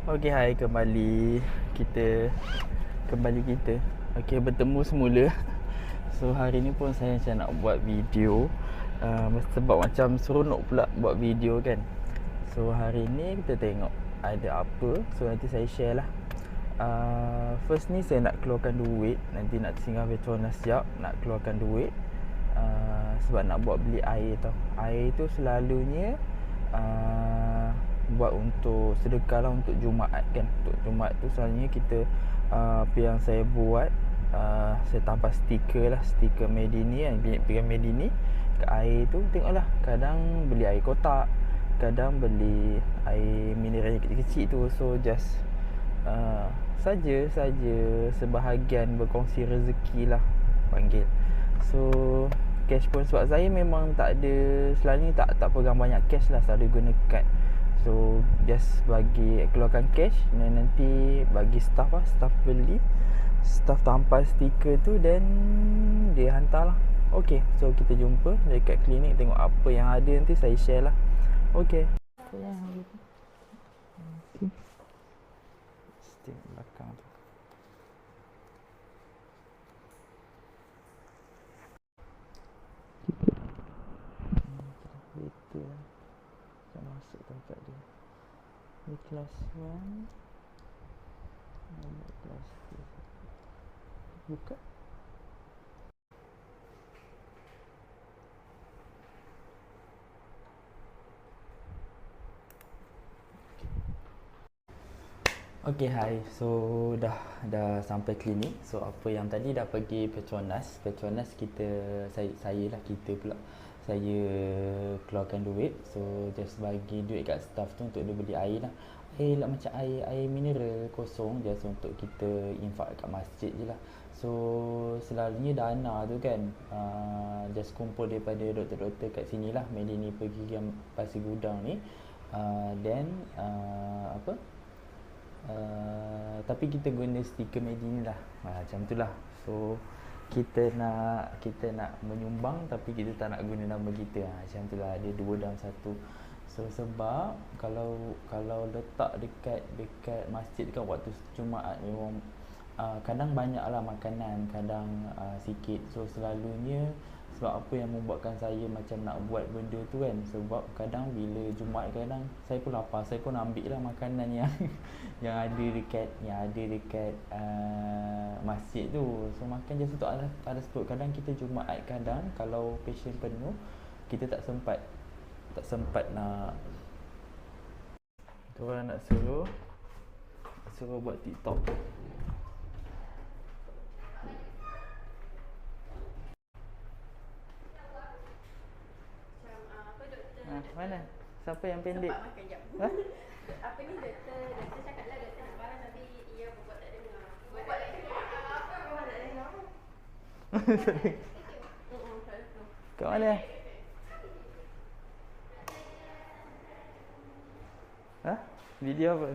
Okey, hai kembali kita okey, bertemu semula. So hari ni pun saya macam nak buat video sebab macam seronok pula buat video kan. So hari ni kita tengok ada apa. So nanti saya share lah. First ni saya nak keluarkan duit. Nanti nak singgah Petronas sekejap, nak keluarkan duit sebab nak buat beli air tau. Air tu selalunya buat untuk sedekah lah, untuk Jumaat kan. Untuk Jumaat tu selalunya kita apa yang saya buat, saya tambah stiker lah, stiker Medini kan, klinik Medini kat air tu. Tengoklah, kadang beli air kotak, kadang beli air mineral yang kecil-kecil tu. So just saja sebahagian berkongsi rezeki lah panggil. So cash pun sebab saya memang tak ada, selalunya tak pegang banyak cash lah, selalu guna kad. So just bagi keluarkan cash dan nanti bagi staff lah, staff beli, staff tampal stiker tu dan dia hantar lah. Okay, so kita jumpa dekat klinik, tengok apa yang ada, nanti saya share lah. Okay. Stick belakang tu. Kereta lah, kita masuk tempat dia. Ni kelas 1, kelas 2. Buka. Okay, hai. So dah sampai klinik. So apa yang tadi dah pergi Petronas saya lah, kita pula, saya keluarkan duit. So just bagi duit kat staff tu untuk dia beli air lah. Air lah, macam air mineral kosong, just untuk kita infak kat masjid je lah. So selalunya dana tu kan just kumpul daripada doktor-doktor kat sini lah, Medini pergi yang Pasir Gudang ni. Then tapi kita guna stiker Medini lah, macam tu lah. So kita nak menyumbang tapi kita tak nak guna nama kita, macam tu lah, ada dua dalam satu. So sebab kalau letak dekat masjid kan waktu Jumaat memang kadang banyak lah makanan, kadang sikit. So selalunya, sebab apa yang membuatkan saya macam nak buat benda tu kan, sebab kadang bila Jumaat kadang saya pun lapar, saya pun ambil lah makanan yang yang ada dekat masjid tu. So makan je untuk alas perut. Kadang kita Jumaat, kadang kalau patient penuh, kita tak sempat nak, orang nak suruh buat TikTok. Mana? Siapa yang pendek? Sempat makan jap. Ha? Apa ni doktor cakap lah, doktor nak marah tapi ia buat tak dengar. Buat tak dengar. Memang tak dengar. Kat mana? Ha? Video apa?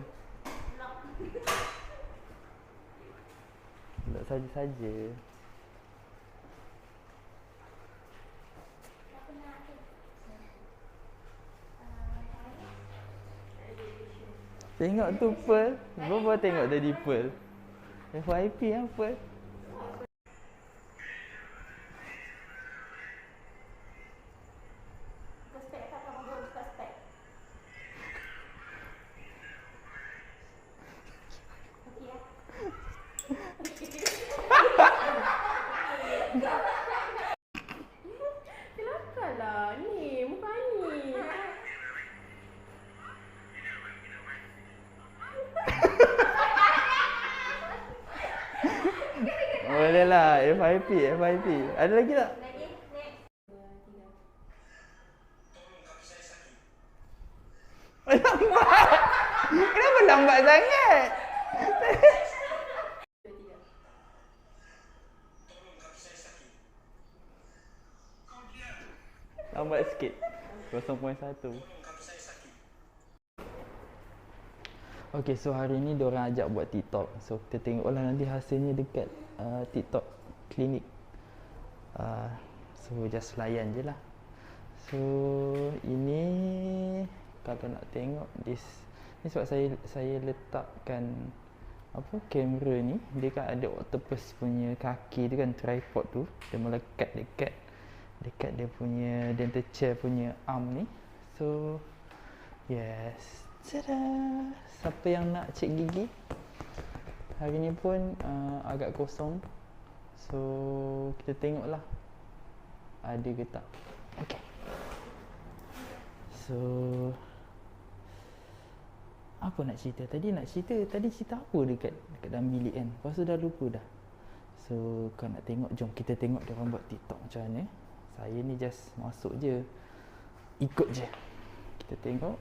Tak saja-saja. Tengok tu Pearl. Baru tengok tadi Pearl. FYP lah Pearl. Spek tak kamu baru buka spek. Okey ya. Kelakarlah ni, muka ni. Boleh lah, FYP. Ada lagi tak? Lagi, next. 2, 3. Lambat. Kenapa lambat sangat? 2, 3. Lambat sikit. 0.1. Okay, so hari ni diorang ajak buat TikTok. So kita tengoklah nanti hasilnya dekat TikTok klinik. So just layan je lah. So ini kalau nak tengok Ni sebab saya letakkan apa kamera ni, dia kan ada octopus punya kaki tu kan, tripod tu dia melekat dekat dia punya dental chair punya arm ni. So yes, tada. Siapa yang nak cek gigi? Hari ni pun agak kosong. So kita tengoklah ada ke tak. Okay. So apa nak cerita? Tadi cerita apa dekat dalam bilik kan? Lepas tu dah lupa dah. So kau nak tengok, jom kita tengok dia orang buat TikTok macam mana. Saya ni just masuk je, ikut je. Kita tengok.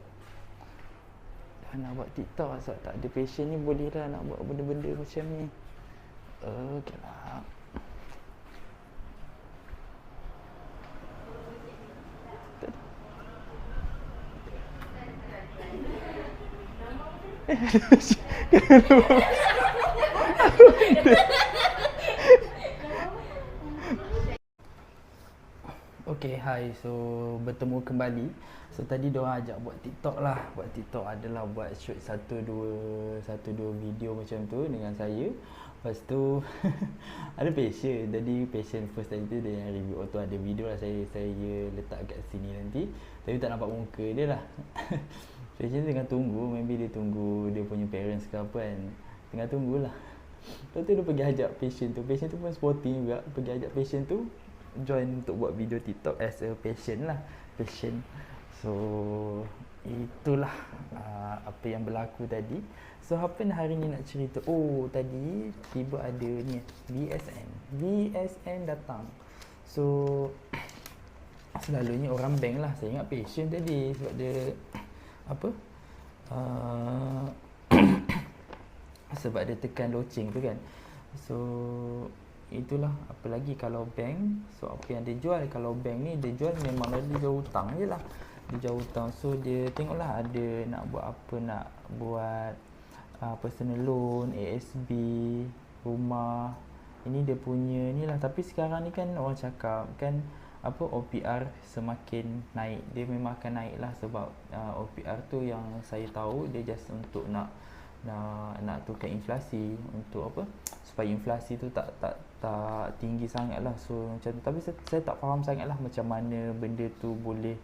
Dah nak buat TikTok sebab tak ada passion ni, boleh lah nak buat benda-benda macam ni. Okay lah. Okay, hi. So bertemu kembali. So tadi diorang ajak buat TikTok lah. Buat TikTok adalah buat shoot satu dua video macam tu dengan saya. Lepas tu ada passion. Jadi passion first tadi tu dia yang review auto, ada video lah saya letak kat sini nanti. Tapi tak nampak muka dia lah. Passion tengah tunggu, maybe dia tunggu dia punya parents ke apa kan. Tengah tunggulah. Lepas tu dia pergi ajak Passion tu pun sporting juga. Pergi ajak Passion tu join untuk buat video TikTok as a Passion lah. Passion. So itulah apa yang berlaku tadi. So apa yang hari ni nak cerita? Oh, tadi tiba ada ni VSN datang. So selalunya orang bank lah. Saya ingat Passion tadi sebab dia apa sebab dia tekan loceng tu kan. So itulah, apalagi kalau bank. So apa yang dia jual, kalau bank ni dia jual memang dia jual hutang je lah. Dia jual hutang. So dia tengoklah ada nak buat apa, nak buat personal loan, ASB, rumah. Ini dia punya ni lah. Tapi sekarang ni kan orang cakap kan apa, OPR semakin naik. Dia memang akan naik lah sebab OPR tu yang saya tahu dia just untuk nak tukar inflasi, untuk apa, supaya inflasi tu tak tinggi sangat lah. So macam tu. Tapi saya tak faham sangat lah macam mana benda tu boleh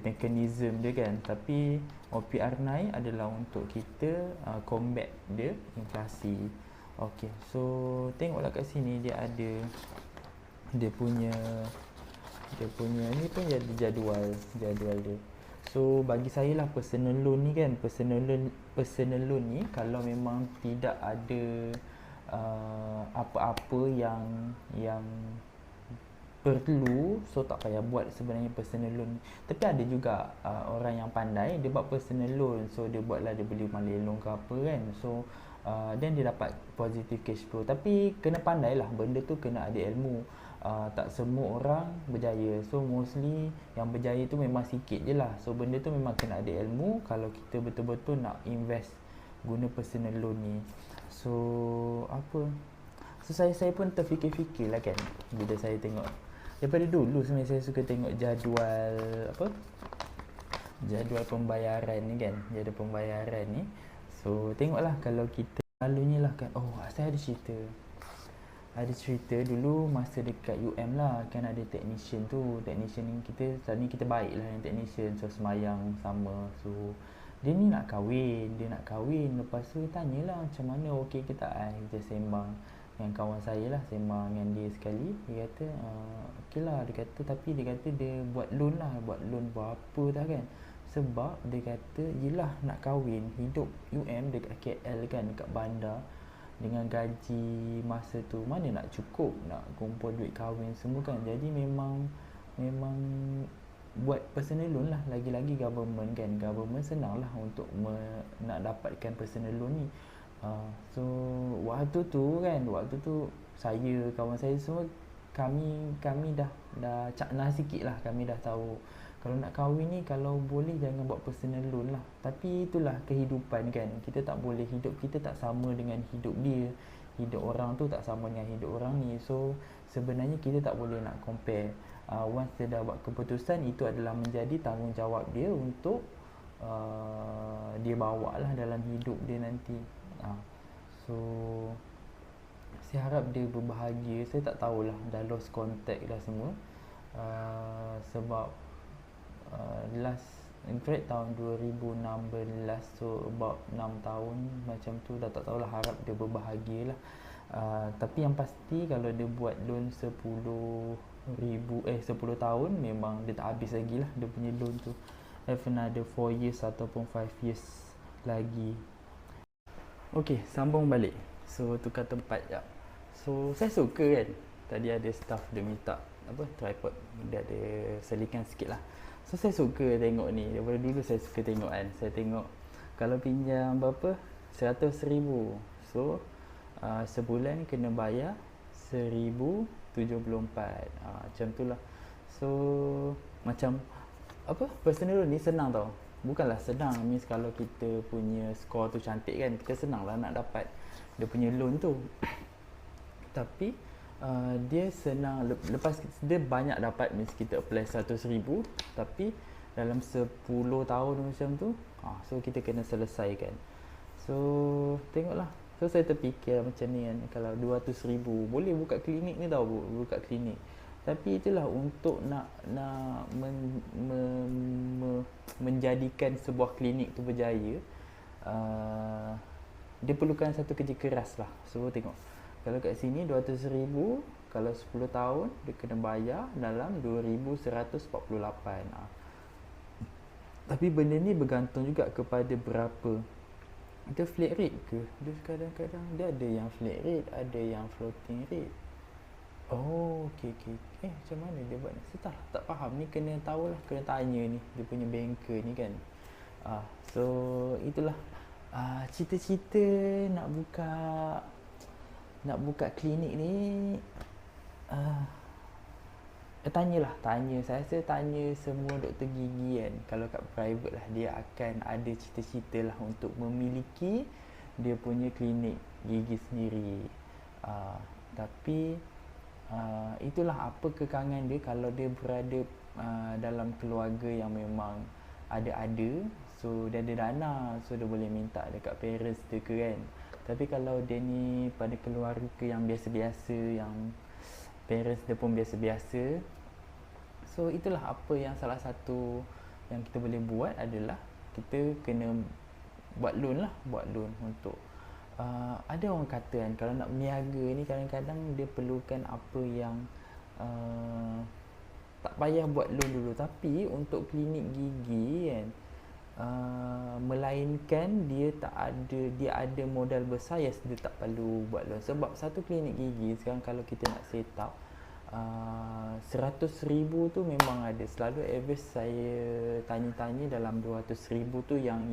mekanisme dia kan. Tapi OPR naik adalah untuk kita combat dia inflasi. Okay, so tengoklah kat sini dia ada dia punya ni pun jadi jadual dia. So bagi saya lah, personal loan ni kan, personal loan ni kalau memang tidak ada apa-apa yang perlu, so tak payah buat sebenarnya personal loan. Tapi ada juga orang yang pandai, dia buat personal loan. So dia buatlah, dia beli malay loan ke apa kan. So then dia dapat positive cash flow. Tapi kena pandai lah, benda tu kena ada ilmu. Tak semua orang berjaya. So mostly yang berjaya tu memang sikit je lah. So benda tu memang kena ada ilmu kalau kita betul-betul nak invest guna personal loan ni. So apa, so saya pun terfikir-fikir lah kan, bila saya tengok. Daripada dulu sebenarnya saya suka tengok jadual pembayaran ni kan, jadual pembayaran ni. So tengoklah kalau kita selalunya lah kan. Oh, saya ada cerita dulu masa dekat UM lah kan, ada technician ni, kita baik lah dengan technician. So semayang sama. So dia ni nak kahwin. Lepas tu dia tanyalah macam mana, okey ke tak. Kita sembang dengan kawan saya lah, sembang dengan dia sekali. Dia kata okey lah, dia kata dia buat loan berapa dah kan. Sebab dia kata yelah nak kahwin, hidup UM dekat KL kan, dekat bandar, dengan gaji masa tu mana nak cukup nak kumpul duit kahwin semua kan. Jadi memang buat personal loan lah. Lagi-lagi government kan, government senang lah untuk nak dapatkan personal loan ni. So waktu tu saya, kawan saya semua, kami dah cakna sikit lah. Kami dah tahu kalau nak kahwin ni, kalau boleh jangan buat personal loan lah. Tapi itulah kehidupan kan, kita tak boleh, hidup kita tak sama dengan hidup dia. Hidup orang tu tak sama dengan hidup orang ni. So sebenarnya kita tak boleh nak compare. Once dia dah buat keputusan, itu adalah menjadi tanggungjawab dia untuk dia bawa lah dalam hidup dia nanti. So saya harap dia berbahagia. Saya tak tahulah, dah lost contact dah semua. Sebab last, in fact tahun 2016, so about 6 tahun macam tu, dah tak tahulah, harap dia berbahagia lah. Tapi yang pasti kalau dia buat loan 10 tahun, memang dia tak habis lagi lah dia punya loan tu. Have another 4 years ataupun 5 years lagi. Okay, sambung balik. So tukar tempat jap. So saya suka kan, tadi ada staff dia minta tripod, dia ada selikan sikit lah. So saya suka tengok ni, daripada dulu saya suka tengok kan. Saya tengok kalau pinjam berapa, 100,000. So sebulan kena bayar 1074. Macam tu lah. So macam personal loan ni senang tau. Bukanlah senang, means kalau kita punya skor tu cantik kan, kita senang lah nak dapat dia punya loan tu. Tapi dia senang, lepas dia banyak dapat, means kita apply 100,000, tapi dalam 10 tahun macam tu, so kita kena selesaikan. So tengoklah. So saya terfikir macam ni kan, kalau 200,000 boleh buka klinik ni tau, buka klinik. Tapi itulah, untuk nak menjadikan sebuah klinik tu berjaya, dia perlukan satu kerja keras lah. So tengok, kalau kat sini 200,000, kalau 10 tahun dia kena bayar dalam 2,148. Tapi benda ni bergantung juga kepada berapa dia flat rate ke. Dia kadang-kadang dia ada yang flat rate, ada yang floating rate. Oh, okey. Macam mana dia buat ni? Saya tak faham ni, kena tahulah, kena tanya ni dia punya banker ni kan. So itulah cita-cita nak buka klinik ni. Tanya saya rasa tanya semua doktor gigi kan, kalau kat private lah, dia akan ada cita-cita lah untuk memiliki dia punya klinik gigi sendiri. Tapi itulah apa kekangan dia kalau dia berada dalam keluarga yang memang ada, so dia ada dana, so dia boleh minta dekat parents dia ke kan. Tapi kalau dia ni pada keluarga yang biasa-biasa, yang parents dia pun biasa-biasa, so itulah apa yang salah satu yang kita boleh buat adalah kita kena buat loan untuk ada orang kata kan, kalau nak berniaga ni kadang-kadang dia perlukan apa yang tak payah buat loan dulu. Tapi untuk klinik gigi kan, melainkan dia ada modal besar, yes, dia tak perlu buat loan. Sebab satu klinik gigi sekarang kalau kita nak set up 100,000 tu memang ada. Selalu average saya tanya-tanya dalam 200,000 tu yang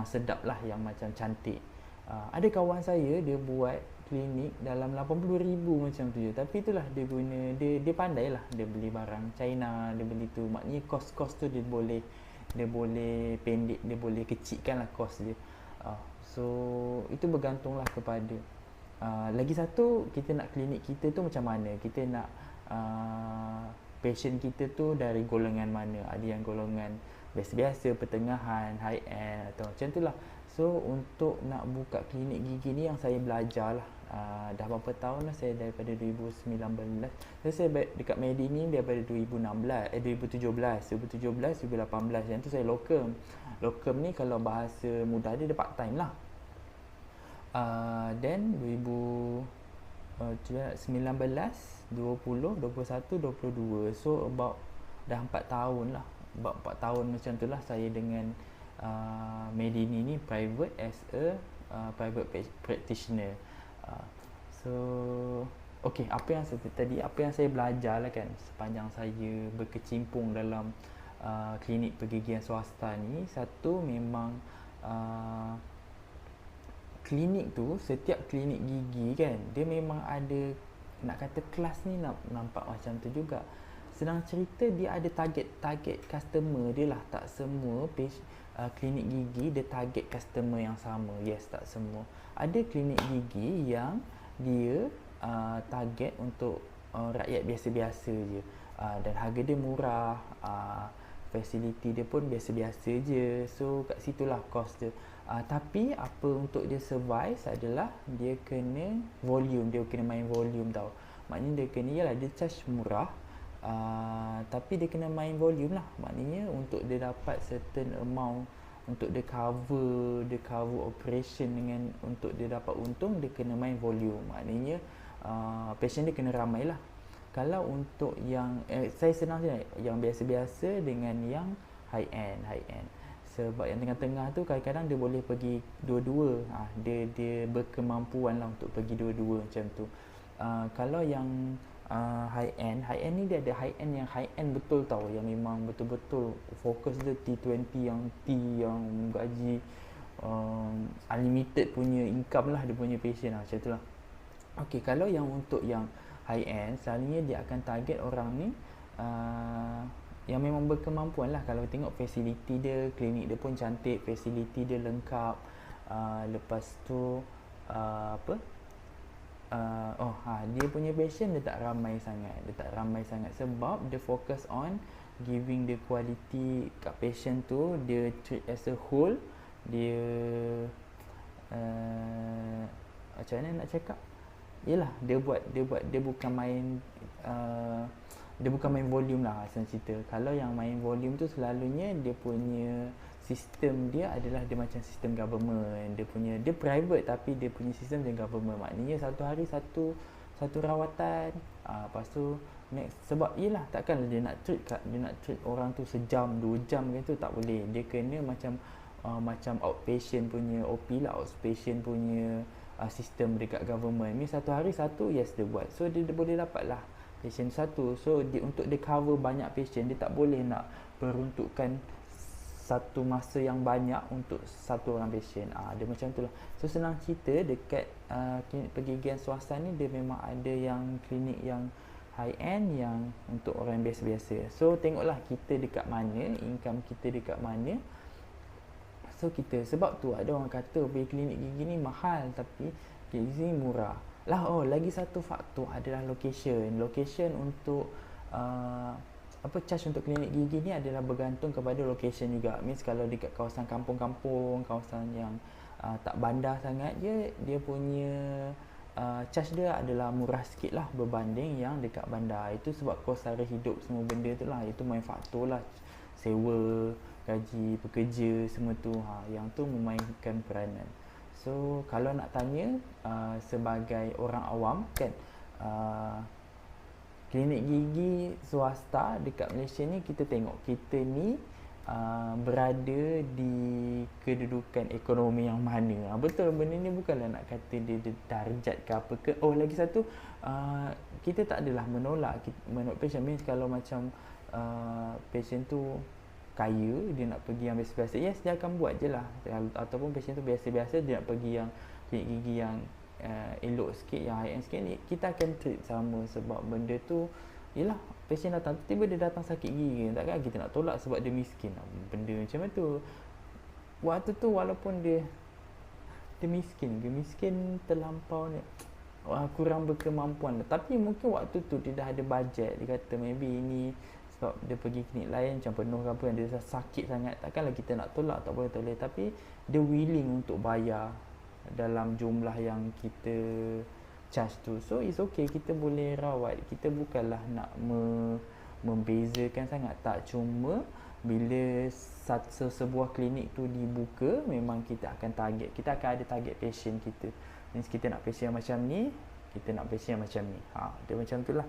sedap lah, yang macam cantik. Ada kawan saya dia buat klinik dalam 80,000 macam tu je. Tapi itulah dia guna, dia pandai lah, dia beli barang China, dia beli tu, maknanya kos tu dia boleh pendek, dia boleh kecilkan lah kos dia. So itu bergantunglah kepada lagi satu, kita nak klinik kita tu macam mana, kita nak patient kita tu dari golongan mana. Ada yang golongan biasa-biasa, pertengahan, high end atau macam tu lah. So untuk nak buka klinik gigi ni yang saya belajar lah, dah berapa tahun lah saya, daripada 2019. Saya dekat Medi ni daripada 2017, 2018 yang tu saya locum ni, kalau bahasa mudah dia part time lah. Then 2019, 20, 21, 22, so about dah 4 tahun lah, about 4 tahun macam tu lah saya dengan Medini ni private, as a private practitioner. So okay, apa yang saya belajar lah kan sepanjang saya berkecimpung dalam klinik pergigian swasta ni. Satu, memang klinik tu, setiap klinik gigi kan, dia memang ada, nak kata kelas ni nampak macam tu juga. Senang cerita, dia ada target customer dia lah. Tak semua klinik gigi dia target customer yang sama. Yes, tak semua. Ada klinik gigi yang dia target untuk rakyat biasa-biasa je, dan harga dia murah. Facility dia pun biasa-biasa je. So kat situlah cost dia. Tapi apa untuk dia survive adalah dia kena volume, dia kena main volume tau. Maknanya dia kena, yalah dia charge murah, tapi dia kena main volume lah. Maknanya untuk dia dapat certain amount, untuk dia cover operation dengan untuk dia dapat untung, dia kena main volume. Maknanya patient dia kena ramai lah. Kalau untuk yang saya senang je, yang biasa-biasa dengan yang high end. Sebab yang tengah-tengah tu kadang-kadang dia boleh pergi dua-dua. Dia berkemampuan lah untuk pergi dua-dua macam tu. Kalau yang high end ni dia ada high end betul tau, yang memang betul-betul fokus dia T20 yang gaji unlimited punya income lah dia punya patient lah, macam tu lah. Okay, kalau yang untuk yang high end, selalunya dia akan target orang ni yang memang berkemampuan lah. Kalau tengok facility dia, klinik dia pun cantik, facility dia lengkap. Lepas tu dia punya patient dia tak ramai sangat sebab dia fokus on giving the quality kat patient tu. Dia treat as a whole. Dia macam mana nak cakap, yelah dia bukan main volume lah asal cerita. Kalau yang main volume tu selalunya dia punya sistem dia adalah dia macam sistem government. Dia private tapi dia punya sistem dia government. Maknanya satu hari satu rawatan. Lepas tu next, sebab yelah takkan dia nak treat orang tu sejam 2 jam gitu, tak boleh. Dia kena macam outpatient punya OP lah, outpatient punya sistem dekat government ni. Satu hari satu, yes dia buat. So dia boleh dapat lah patient satu. So untuk dia cover banyak patient, dia tak boleh nak peruntukkan satu masa yang banyak untuk satu orang patient. Dia macam tu lah. So senang cerita, dekat klinik pergigian swasta ni dia memang ada yang klinik yang high end, yang untuk orang biasa-biasa. So tengoklah kita dekat mana, income kita dekat mana. So sebab tu ada orang kata pergi klinik gigi ni mahal, tapi klinik gigi ni murah lah. Lagi satu faktor adalah location untuk charge untuk klinik gigi ni adalah bergantung kepada location juga. Means kalau dekat kawasan kampung-kampung, kawasan yang tak bandar sangat je, dia punya charge dia adalah murah sikit lah berbanding yang dekat bandar. Itu sebab kos sara hidup semua benda tu lah, itu main faktor lah. Sewa, gaji pekerja, semua tu yang tu memainkan peranan. So kalau nak tanya sebagai orang awam kan, klinik gigi swasta dekat Malaysia ni, kita tengok kita ni berada di kedudukan ekonomi yang mana. Betul, benda ni bukanlah nak kata dia darjat ke apa ke. Lagi satu, kita tak adalah menolak patient. Means kalau macam patient tu kaya, dia nak pergi yang biasa-biasa, yes dia akan buat je lah. Ataupun patient tu biasa-biasa, dia nak pergi yang klinik gigi yang elok sikit, yang high end sikit ni, kita akan treat sama. Sebab benda tu, yelah patient datang, tiba-tiba dia datang sakit gigi, takkan kita nak tolak sebab dia miskin. Benda macam tu, waktu tu walaupun dia miskin terlampau ni, kurang berkemampuan, tapi mungkin waktu tu dia dah ada bajet. Dia kata maybe ini sebab dia pergi klinik lain macam penuh ke apa, yang dia sakit sangat, takkanlah kita nak tolak, tak boleh. Tapi dia willing untuk bayar dalam jumlah yang kita charge tu. So it's okay, kita boleh rawat. Kita bukanlah nak membezakan sangat, tak. Cuma bila sebuah klinik tu dibuka, memang kita akan ada target patient kita. Means kita nak patient yang macam ni, kita nak patient yang macam ni. Dia macam tu lah.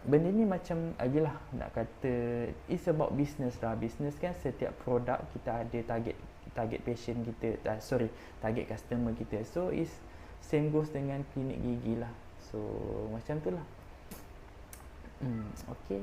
Benda ni macam ajalah nak kata, it's about business lah. Business kan, setiap produk kita ada target patient kita, target customer kita. So it's same goes dengan klinik gigi lah. So macam tu lah. Okay.